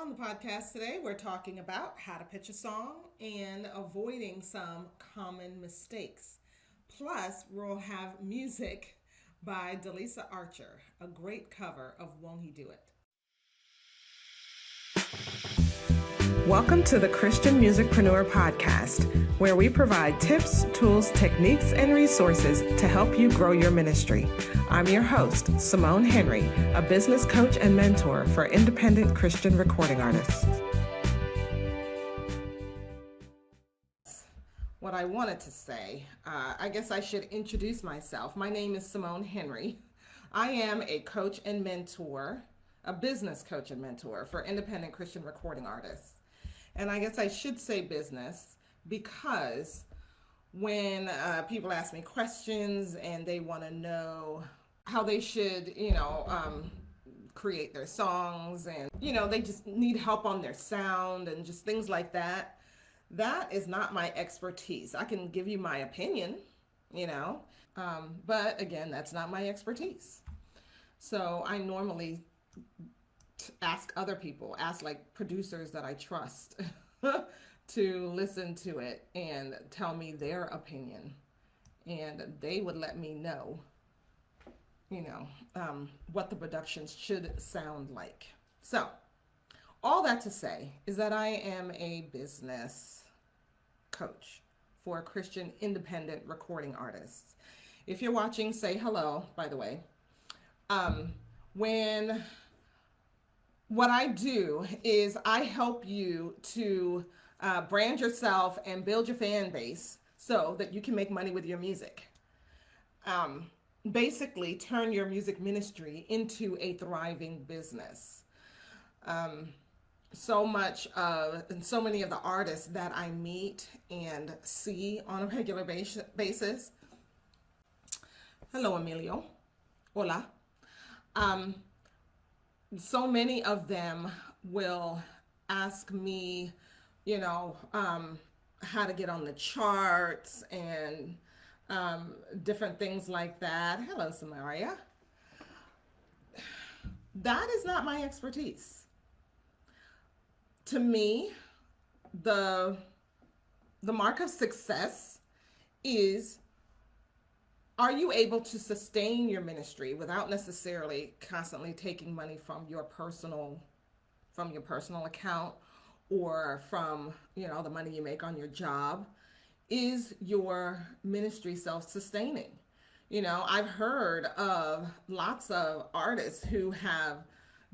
On the podcast today, we're talking about how to pitch a song and avoiding some common mistakes. Plus, we'll have music by Delisa Archer, a great cover of Won't He Do It? Welcome to the Christian Musicpreneur Podcast, where we provide tips, tools, techniques, and resources to help you grow your ministry. I'm your host, Simone Henry, a business coach and mentor for independent Christian recording artists. What I wanted to say, I guess I should introduce myself. My name is Simone Henry. I am a coach and mentor, a business coach and mentor for independent Christian recording artists. And I guess I should say business because when people ask me questions and they want to know how they should, create their songs and, they just need help on their sound and just things like that, that is not my expertise. I can give you my opinion, but again, that's not my expertise. So I normally ask other people, ask like producers that I trust to listen to it and tell me their opinion. And they would let me know, what the productions should sound like. So all that to say is that I am a business coach for Christian independent recording artists. If you're watching, say hello, by the way. What I do is I help you to brand yourself and build your fan base so that you can make money with your music. Basically, turn your music ministry into a thriving business. So many of the artists that I meet and see on a regular basis. Hello, Emilio. Hola. So many of them will ask me, how to get on the charts and different things like that. Hello, Samaria. That is not my expertise. To me, the mark of success is, are you able to sustain your ministry without necessarily constantly taking money from your personal account or from, the money you make on your job? Is your ministry self-sustaining? I've heard of lots of artists who have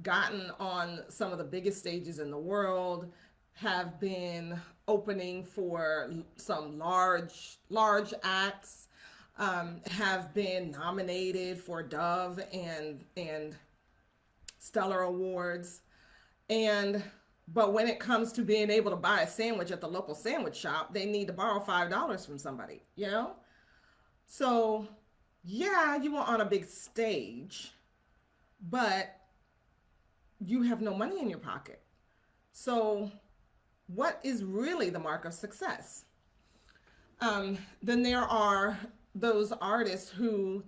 gotten on some of the biggest stages in the world, have been opening for some large acts, have been nominated for Dove and Stellar Awards, but when it comes to being able to buy a sandwich at the local sandwich shop, they need to borrow $5 from somebody, So, yeah, you are on a big stage, but you have no money in your pocket. So, what is really the mark of success? Then there are those artists who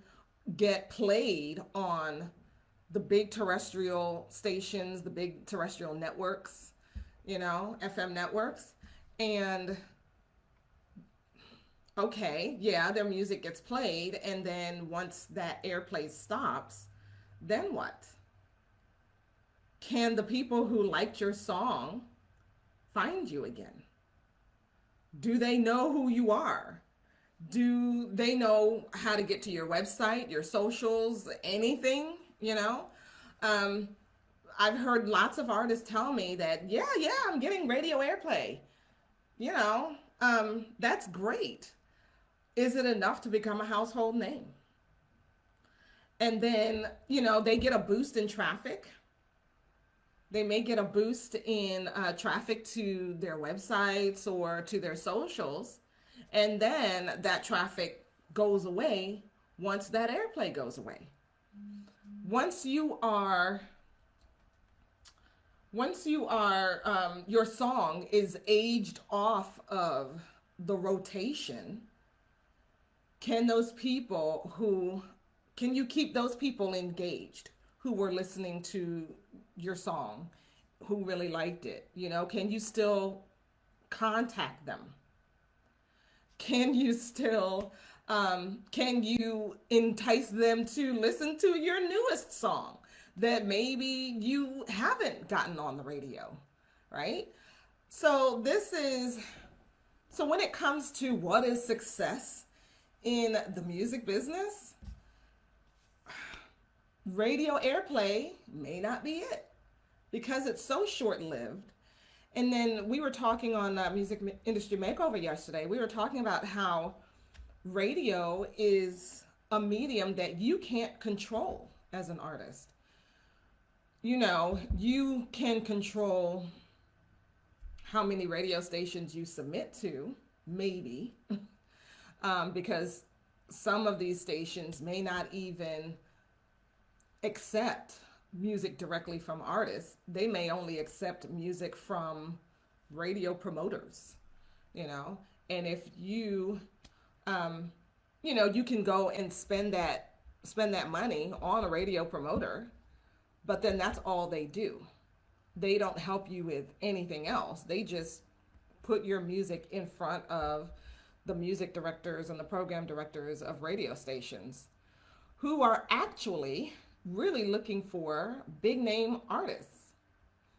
get played on the big terrestrial stations, the big terrestrial networks, FM networks. And okay, yeah, their music gets played. And then once that airplay stops, then what? Can the people who liked your song find you again? Do they know who you are? Do they know how to get to your website, your socials, anything, I've heard lots of artists tell me that, yeah, I'm getting radio airplay. That's great. Is it enough to become a household name? And then, they get a boost in traffic. They may get a boost in traffic to their websites or to their socials. And then that traffic goes away once that airplay goes away. Once you are, your song is aged off of the rotation, can you keep those people engaged who were listening to your song who really liked it? You know, can you still contact them? Can you still can you entice them to listen to your newest song that maybe you haven't gotten on the radio, right? So this is so when it comes to what is success in the music business, radio airplay may not be it because it's so short-lived. And then we were talking on Music Industry Makeover yesterday. We were talking about how radio is a medium that you can't control as an artist. You know, you can control how many radio stations you submit to, maybe, because some of these stations may not even accept music directly from artists. They may only accept music from radio promoters, you know. And if you, you know, you can go and spend that money on a radio promoter, but then that's all they do. They don't help you with anything else. They just put your music in front of the music directors and the program directors of radio stations who are actually really looking for big name artists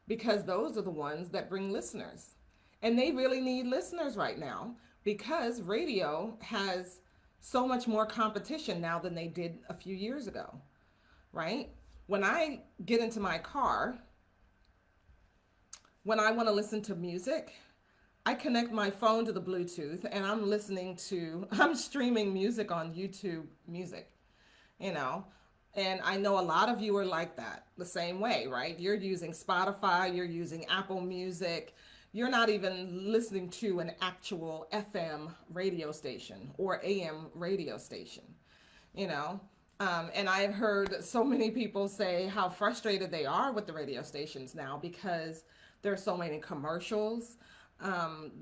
because those are the ones that bring listeners. And they really need listeners right now because radio has so much more competition now than they did a few years ago, right? When I get into my car, when I want to listen to music, I connect my phone to the Bluetooth and I'm streaming music on YouTube Music, you know. And I know a lot of you are like that, the same way, right? You're using Spotify, you're using Apple Music. You're not even listening to an actual FM radio station or AM radio station, you know? And I've heard so many people say how frustrated they are with the radio stations now because there's so many commercials.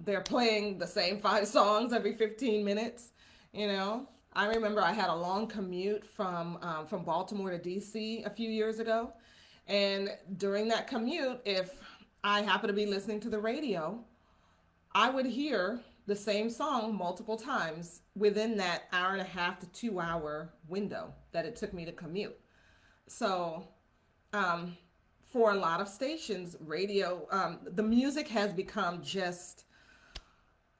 They're playing the same 5 songs every 15 minutes, you know? I remember I had a long commute from Baltimore to DC a few years ago. And during that commute, if I happened to be listening to the radio, I would hear the same song multiple times within that hour and a half to 2 hour window that it took me to commute. So, for a lot of stations, radio, the music has become just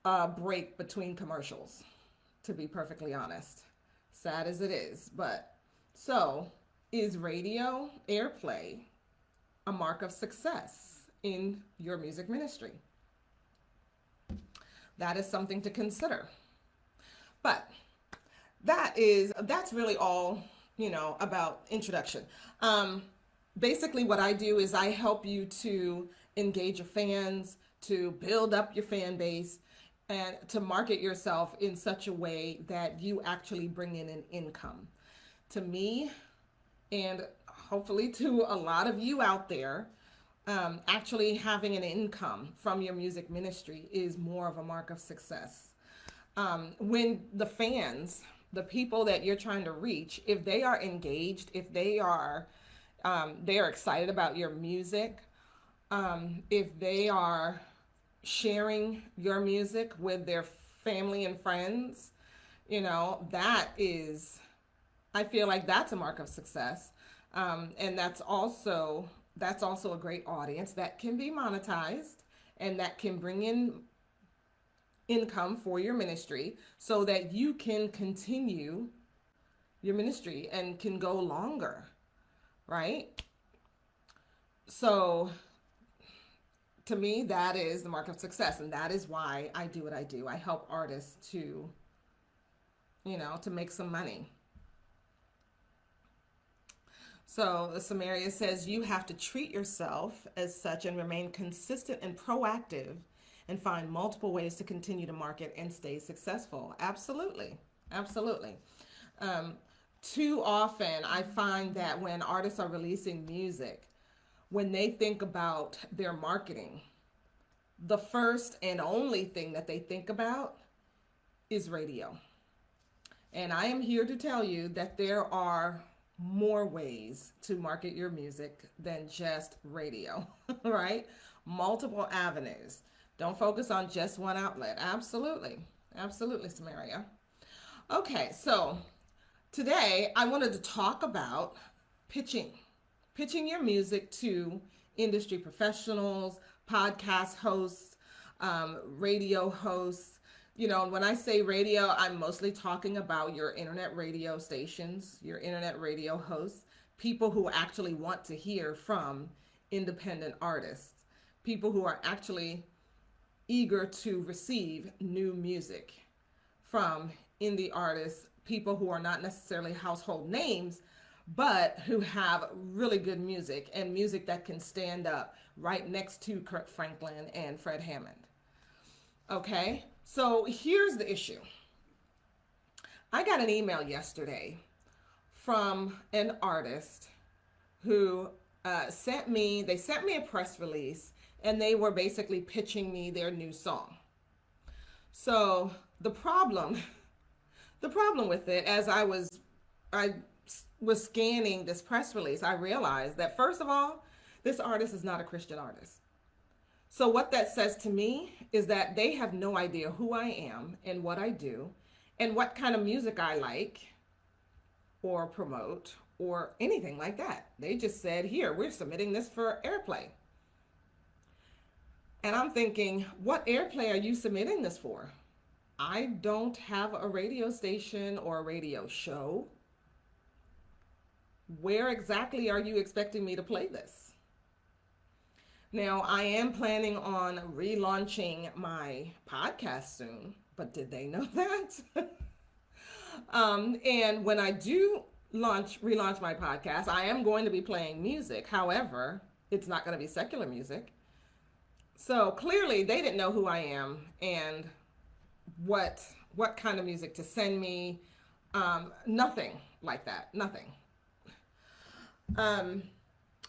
a break between commercials, to be perfectly honest. Sad as it is. But so, is radio airplay a mark of success in your music ministry? That is something to consider. But that's really all, about introduction. Basically what I do is I help you to engage your fans, to build up your fan base, and to market yourself in such a way that you actually bring in an income. To me, and hopefully to a lot of you out there, actually having an income from your music ministry is more of a mark of success. When the fans, the people that you're trying to reach, if they are engaged, if they are excited about your music, if they are sharing your music with their family and friends, I feel like that's a mark of success. And that's also a great audience that can be monetized and that can bring in income for your ministry so that you can continue your ministry and can go longer, right? So to me, that is the mark of success, and that is why I do what I do. I help artists to make some money. So Samaria says you have to treat yourself as such and remain consistent and proactive and find multiple ways to continue to market and stay successful. Absolutely. Absolutely. Too often I find that when artists are releasing music, when they think about their marketing, the first and only thing that they think about is radio. And I am here to tell you that there are more ways to market your music than just radio, right? Multiple avenues. Don't focus on just one outlet. Absolutely. Absolutely, Samaria. Okay, so today I wanted to talk about pitching. Pitching your music to industry professionals, podcast hosts, radio hosts. You know, when I say radio, I'm mostly talking about your internet radio stations, your internet radio hosts, people who actually want to hear from independent artists, people who are actually eager to receive new music from indie artists, people who are not necessarily household names, but who have really good music and music that can stand up right next to Kirk Franklin and Fred Hammond. Okay, so here's the issue. I got an email yesterday from an artist who sent me a press release, and they were basically pitching me their new song. So the problem with it, as I was scanning this press release, I realized that first of all, this artist is not a Christian artist. So what that says to me is that they have no idea who I am and what I do and what kind of music I like or promote or anything like that. They just said, here, we're submitting this for airplay. And I'm thinking, what airplay are you submitting this for? I don't have a radio station or a radio show. Where exactly are you expecting me to play this? Now, I am planning on relaunching my podcast soon, but did they know that? And when I do relaunch my podcast, I am going to be playing music. However, it's not going to be secular music. So clearly they didn't know who I am and what kind of music to send me. Nothing like that. Nothing.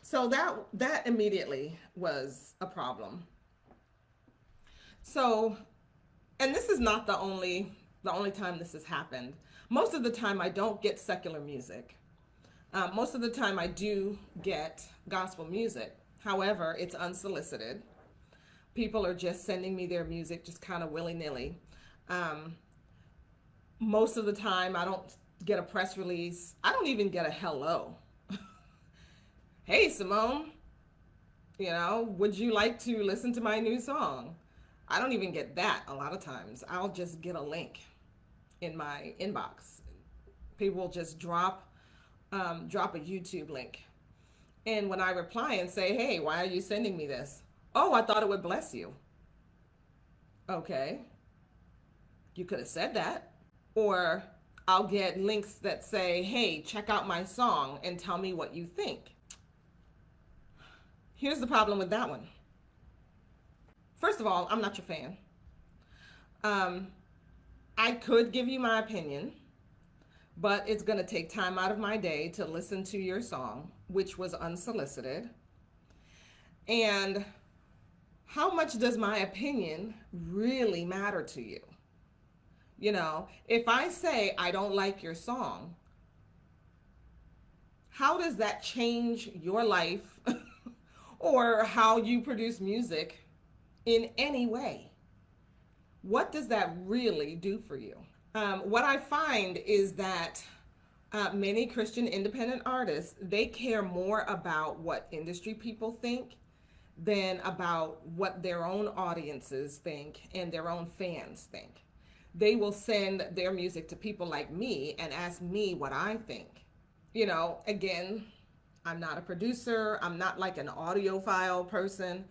So that immediately was a problem. So, and this is not the only time this has happened. Most of the time I don't get secular music. Most of the time I do get gospel music. However, it's unsolicited. People are just sending me their music just kind of willy-nilly. Most of the time I don't get a press release. I don't even get a hello. Hey, Simone, would you like to listen to my new song? I don't even get that a lot of times. I'll just get a link in my inbox. People will just drop a YouTube link. And when I reply and say, hey, why are you sending me this? Oh, I thought it would bless you. Okay. You could have said that. Or I'll get links that say, hey, check out my song and tell me what you think. Here's the problem with that one. First of all, I'm not your fan. I could give you my opinion, but it's going to take time out of my day to listen to your song, which was unsolicited. And how much does my opinion really matter to you? If I say I don't like your song, how does that change your life or how you produce music in any way? What does that really do for you? What I find is that many Christian independent artists, they care more about what industry people think than about what their own audiences think and their own fans think. They will send their music to people like me and ask me what I think. Again, I'm not a producer. I'm not like an audiophile person.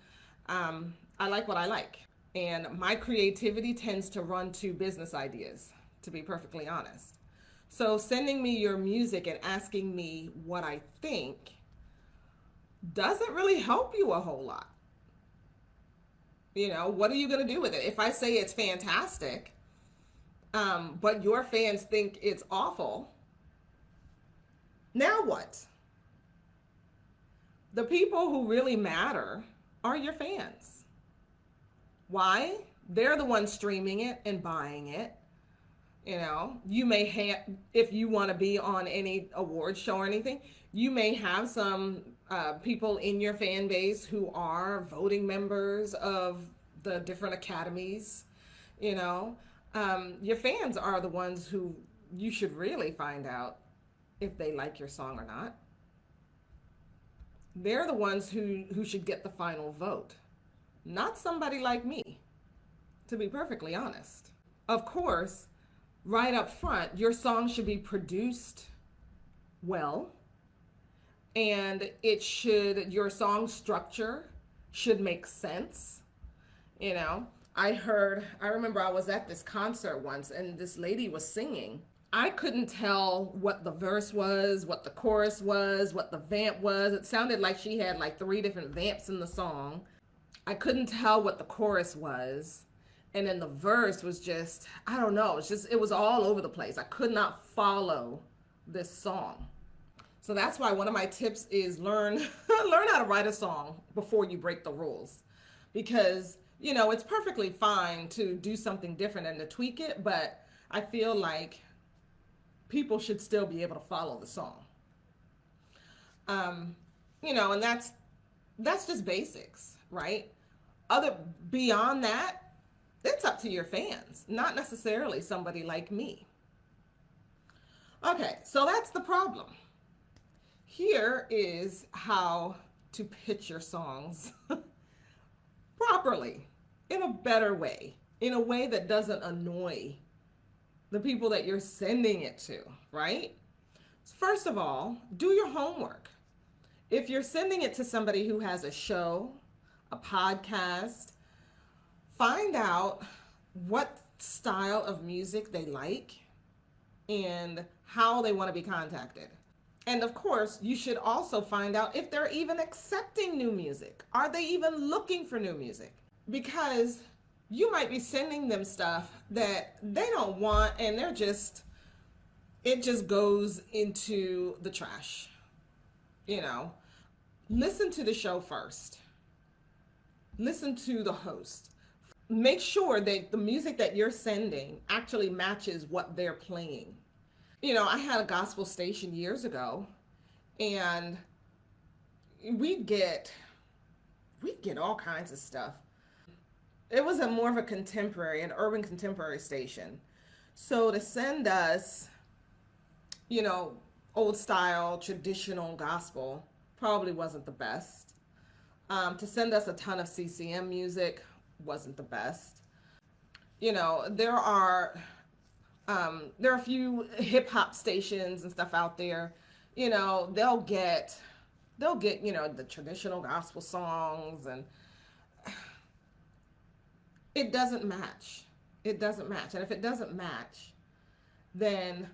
I like what I like. And my creativity tends to run to business ideas, to be perfectly honest. So sending me your music and asking me what I think doesn't really help you a whole lot. What are you going to do with it? If I say it's fantastic, but your fans think it's awful, now what? The people who really matter are your fans. Why? They're the ones streaming it and buying it. You know, you may have, if you want to be on any award show or anything, you may have some people in your fan base who are voting members of the different academies. You know, your fans are the ones who you should really find out if they like your song or not. They're the ones who should get the final vote, not somebody like me, to be perfectly honest. Of course, right up front, your song should be produced well, and your song structure should make sense. You know, I remember I was at this concert once and this lady was singing. I couldn't tell what the verse was, what the chorus was, what the vamp was. It sounded like she had like three different vamps in the song. I couldn't tell what the chorus was. And then the verse was just, I don't know, it was all over the place. I could not follow this song. So that's why one of my tips is learn learn how to write a song before you break the rules. Because, you know, it's perfectly fine to do something different and to tweak it, but I feel like people should still be able to follow the song. You know, and that's just basics, right? Other beyond that, it's up to your fans, not necessarily somebody like me. Okay, so that's the problem. Here is how to pitch your songs properly, in a better way, in a way that doesn't annoy the people that you're sending it to, right? First of all, do your homework. If you're sending it to somebody who has a show, a podcast, find out what style of music they like and how they want to be contacted. And of course, you should also find out if they're even accepting new music. Are they even looking for new music? Because you might be sending them stuff that they don't want and it just goes into the trash. You know, listen to the show first. Listen to the host. Make sure that the music that you're sending actually matches what they're playing. You know, I had a gospel station years ago, and we'd get all kinds of stuff. It was a more of a contemporary, an urban contemporary station. So to send us, you know, old style, traditional gospel probably wasn't the best. To send us a ton of CCM music wasn't the best. You know, there are a few hip hop stations and stuff out there. You know, they'll get you know the traditional gospel songs, and it doesn't match. It doesn't match, and if it doesn't match, then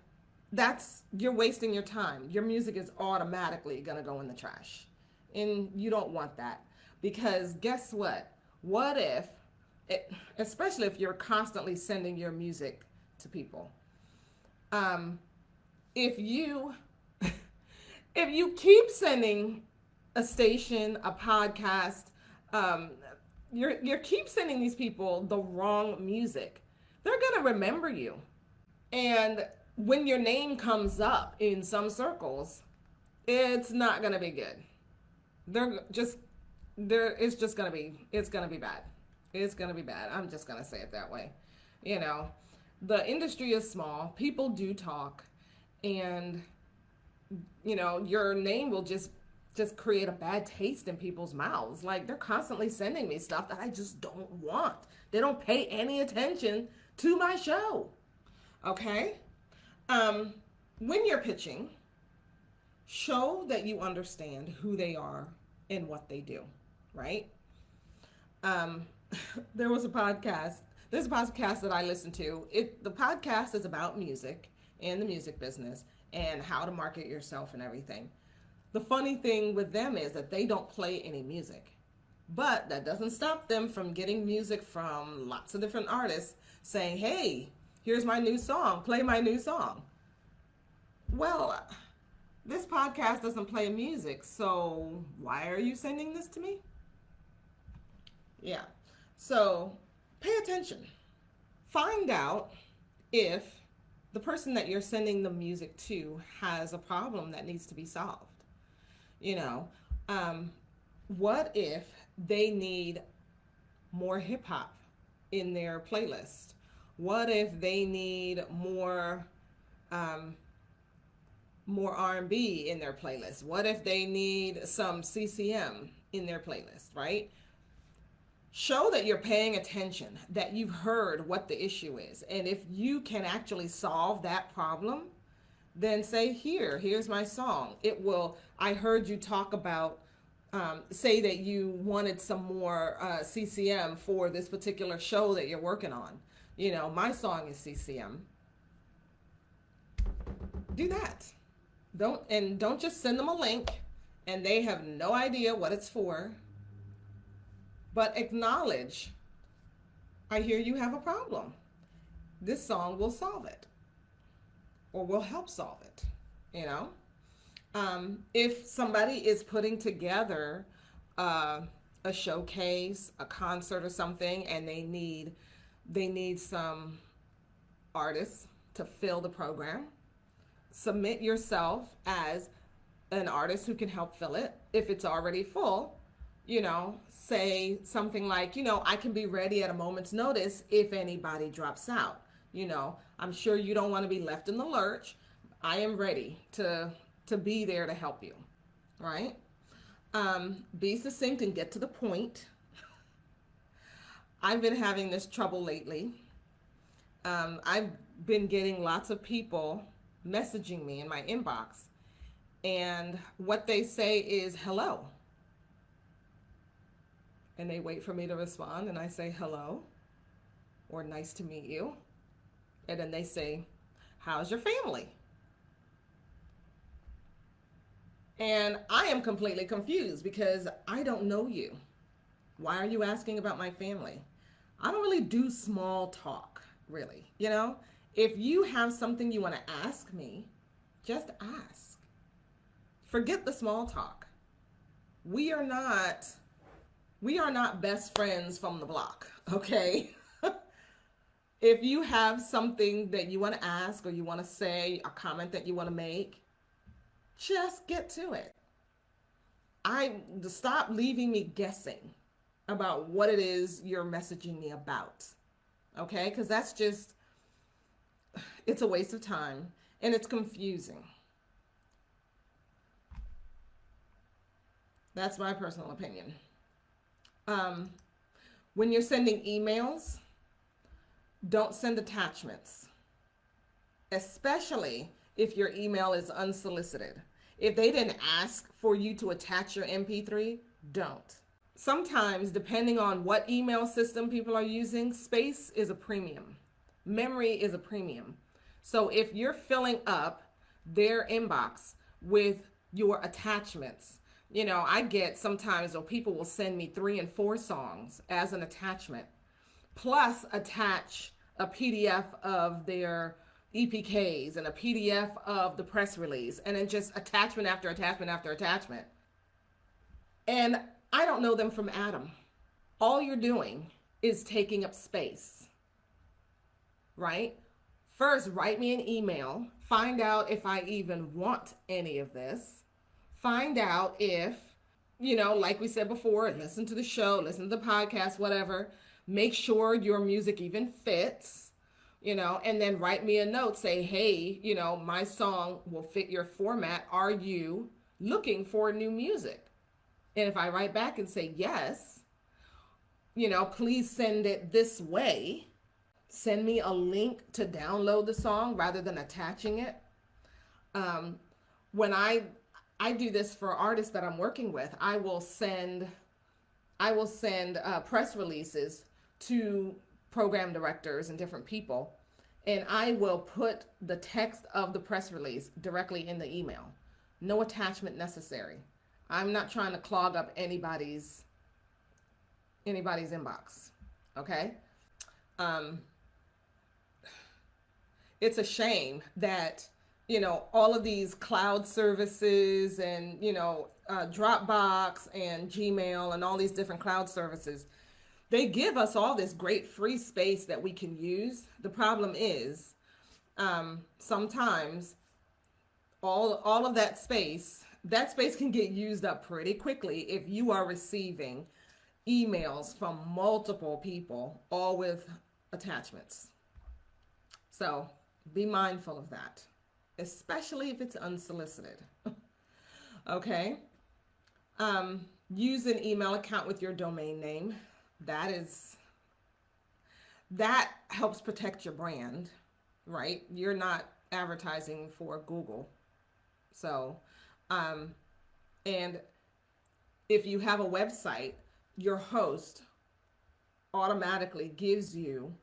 you're wasting your time. Your music is automatically gonna go in the trash, and you don't want that, because guess what? What if especially if you're constantly sending your music to people. If you if you keep sending a station, a podcast, you're keep sending these people the wrong music, they're gonna remember you. And when your name comes up in some circles, it's not gonna be good. They're just there. It's gonna be bad. It's gonna be bad. I'm just gonna say it that way. You know, the industry is small. People do talk, and you know, your name will just create a bad taste in people's mouths. Like, they're constantly sending me stuff that I just don't want. They don't pay any attention to my show. Okay? When you're pitching, show that you understand who they are and what they do, right? There was a podcast. There's a podcast that I listen to. The podcast is about music and the music business and how to market yourself and everything. The funny thing with them is that they don't play any music, but that doesn't stop them from getting music from lots of different artists saying, hey, here's my new song, play my new song. Well, this podcast doesn't play music, so why are you sending this to me? Yeah, so pay attention. Find out if the person that you're sending the music to has a problem that needs to be solved. You know, um, what if they need more hip hop in their playlist? What if they need um, more R&B in their playlist? What if they need some CCM in their playlist, right? Show that you're paying attention, that you've heard what the issue is. And if you can actually solve that problem, then say, here's my song. It will, I heard you talk about, say that you wanted some more CCM for this particular show that you're working on. You know, my song is CCM. Do that. Don't just send them a link and they have no idea what it's for. But acknowledge, I hear you have a problem. This song will solve it or will help solve it, you know? If somebody is putting together a showcase, a concert or something, and they need some artists to fill the program, submit yourself as an artist who can help fill it. If it's already full, you know, say something like, you know, I can be ready at a moment's notice if anybody drops out. You know, I'm sure you don't want to be left in the lurch. I am ready to be there to help you, right? Be succinct and get to the point. I've been having this trouble lately. I've been getting lots of people messaging me in my inbox, and what they say is hello. And they wait for me to respond, and I say hello or nice to meet you. And then they say, how's your family? And I am completely confused because I don't know you. Why are you asking about my family? I don't really do small talk, really. You know, if you have something you want to ask me, just ask. Forget the small talk. We are not best friends from the block, okay? If you have something that you want to ask or you want to say, a comment that you want to make, just get to it. Stop leaving me guessing about what it is you're messaging me about. Okay? Because it's a waste of time and it's confusing. That's my personal opinion. When you're sending emails, don't send attachments, especially if your email is unsolicited. If they didn't ask for you to attach your MP3, don't. Sometimes, depending on what email system people are using, space is a premium. Memory is a premium. So if you're filling up their inbox with your attachments, you know, I get sometimes where people will send me 3 and 4 songs as an attachment, plus attach a PDF of their EPKs and a PDF of the press release, and then just attachment after attachment after attachment. And I don't know them from Adam. All you're doing is taking up space, right? First, write me an email, find out if I even want any of this. Find out if, you know, like we said before, listen to the show, listen to the podcast, whatever. Make sure your music even fits, you know, and then write me a note. Say, hey, you know, my song will fit your format. Are you looking for new music? And if I write back and say yes, you know, please send it this way. Send me a link to download the song rather than attaching it. When I do this for artists that I'm working with, I will send press releases to program directors and different people, and I will put the text of the press release directly in the email. No attachment necessary. I'm not trying to clog up anybody's inbox. Okay? It's a shame that, you know, all of these cloud services and, you know, Dropbox and Gmail and all these different cloud services, they give us all this great free space that we can use. The problem is sometimes all of that space can get used up pretty quickly if you are receiving emails from multiple people, all with attachments. So be mindful of that, especially if it's unsolicited. Okay. Use an email account with your domain name. That helps protect your brand, right? You're not advertising for Google. So, and if you have a website, your host automatically gives you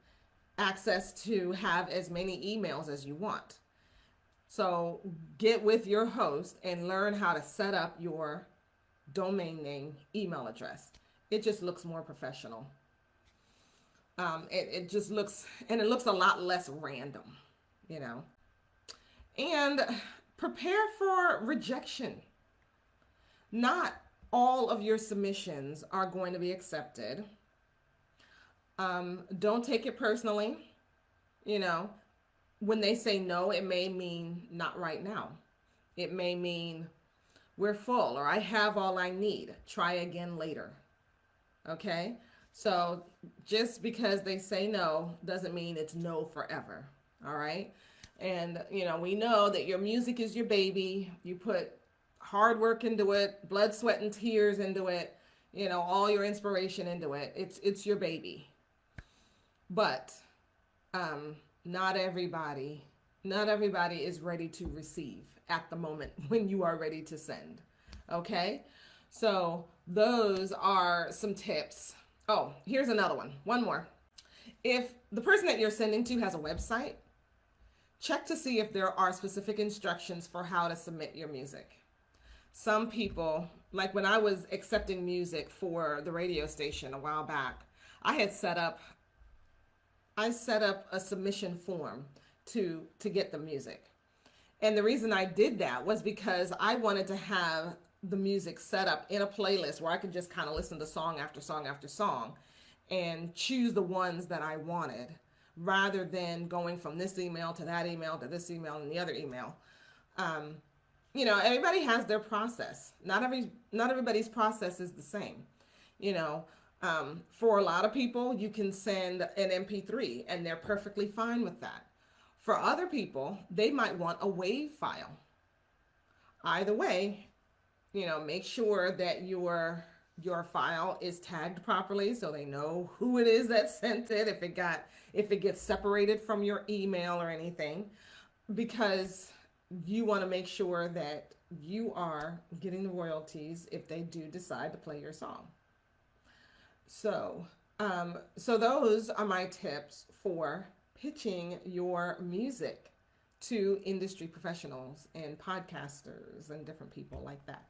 access to have as many emails as you want. So get with your host and learn how to set up your domain name email address. It just looks more professional. It just looks, and it looks a lot less random, you know. And prepare for rejection. Not all of your submissions are going to be accepted. Don't take it personally. You know, when they say no, it may mean not right now. It may mean we're full, or I have all I need. Try again later. Okay? So just because they say no doesn't mean it's no forever. All right? And, you know, we know that your music is your baby. You put hard work into it, blood, sweat, and tears into it, you know, all your inspiration into it. It's your baby. But not everybody is ready to receive at the moment when you are ready to send. Okay? So those are some tips. Oh, here's another one. One more. If the person that you're sending to has a website, check to see if there are specific instructions for how to submit your music. Some people, like when I was accepting music for the radio station a while back, I set up a submission form to get the music. And the reason I did that was because I wanted to have the music set up in a playlist where I could just kind of listen to song after song after song and choose the ones that I wanted, rather than going from this email to that email to this email and the other email. You know, everybody has their process. Not everybody's process is the same. You know, for a lot of people, you can send an MP3 and they're perfectly fine with that. For other people, they might want a WAV file. Either way, you know, make sure that your file is tagged properly so they know who it is that sent it, if it gets separated from your email or anything, because you want to make sure that you are getting the royalties if they do decide to play your song. So those are my tips for pitching your music to industry professionals and podcasters and different people like that.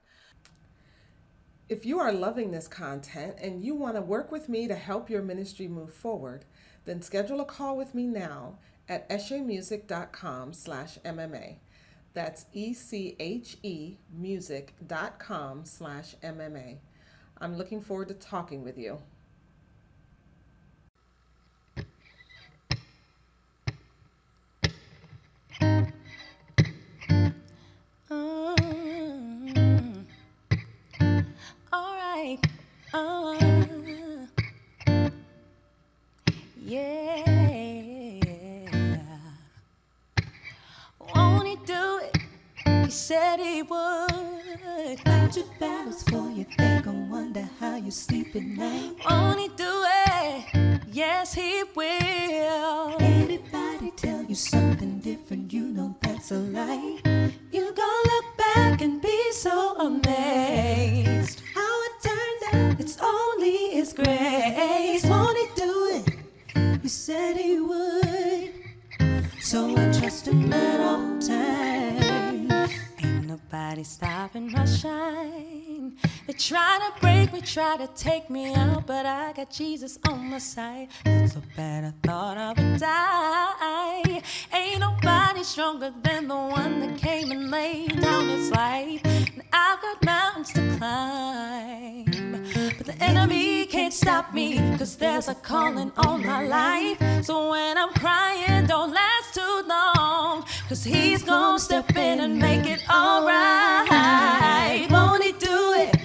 If you are loving this content and you want to work with me to help your ministry move forward, then schedule a call with me now at echemusic.com/MMA. That's echemusic.com/MMA. I'm looking forward to talking with you. All right. Yeah. Won't he do it? He said he would. Fight your battles for you, they gon' wonder how you sleep at night. Won't he do it? Yes, he will. Anybody tell you something different, you know that's a lie. You gon' look back and be so amazed. How it turns out, it's only his grace. Won't he do it? He said he would. So I trust him at all times. Ain't nobody stopping my shine. They try to break me, try to take me out, but I got Jesus on my side. Felt so bad I thought I would die. Ain't nobody stronger than the one that came and laid down his life. And I've got mountains to climb, but the The enemy can't stop me, 'cause there's a calling on my life. So when I'm crying, don't last too long, 'cause he's gonna step in and make it alright. Won't he do it?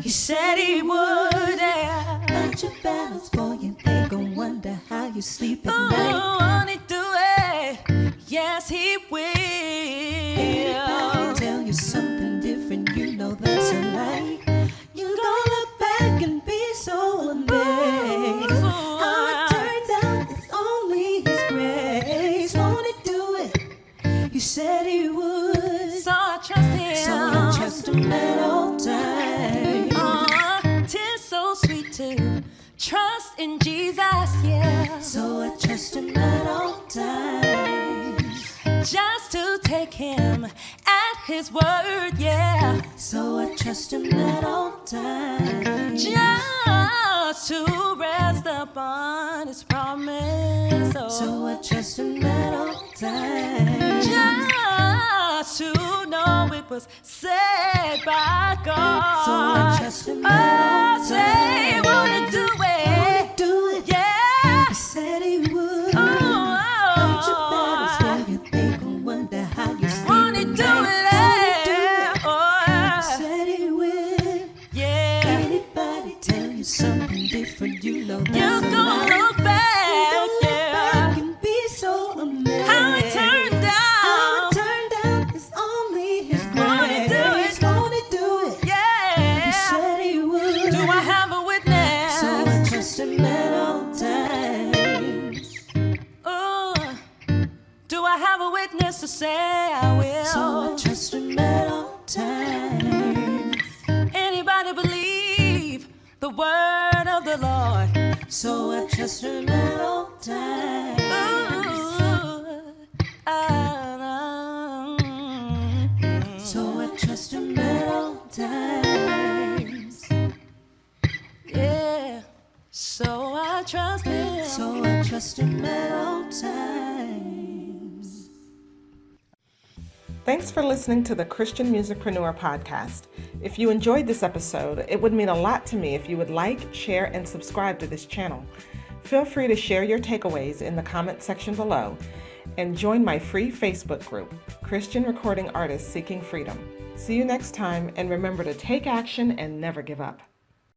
He said he would, yeah. But your battles, boy, and they gon' wonder how you sleep at Ooh, night. won't he do it? Yes, he will. Anybody tell you something different, you know that's a lie. You gon' look back and be so amazed. How it turns out it's only his grace. Won't he do it? You said he would. So I trust him. So I trust him at all times. Tis so sweet to trust in Jesus, yeah. So I trust him at all times. Just to take him at his word, yeah. So I trust him at all times. Just to rest upon his promise. So I trust him at all times. Just to know it was said by God. So I trust him at all times. Say, won't he do Won't it? he do it? Yeah. He said he would. Oh, Don't you battles where you think and wonder how you sleep won't he at do night. it? He Oh, said he will. yeah. Anybody tell you something different, you know that's You a gonna lie. look back, Look yeah. back and be so amazed. How it turned How out. it turned out is only his Won't he do grace. it? Won't he do it? He Yeah. said he would. Do I have a witness? So I trust him at all times. Oh, do I have a witness to say I will? So I trust him at all times. Anybody believe the word of the Lord? So I trust him at all times. So I trust him at all times. Yeah, so I trust him. So I trust him at all times. Thanks for listening to the Christian Musicpreneur podcast. If you enjoyed this episode, it would mean a lot to me if you would like, share, and subscribe to this channel. Feel free to share your takeaways in the comment section below and join my free Facebook group, Christian Recording Artists Seeking Freedom. See you next time, and remember to take action and never give up.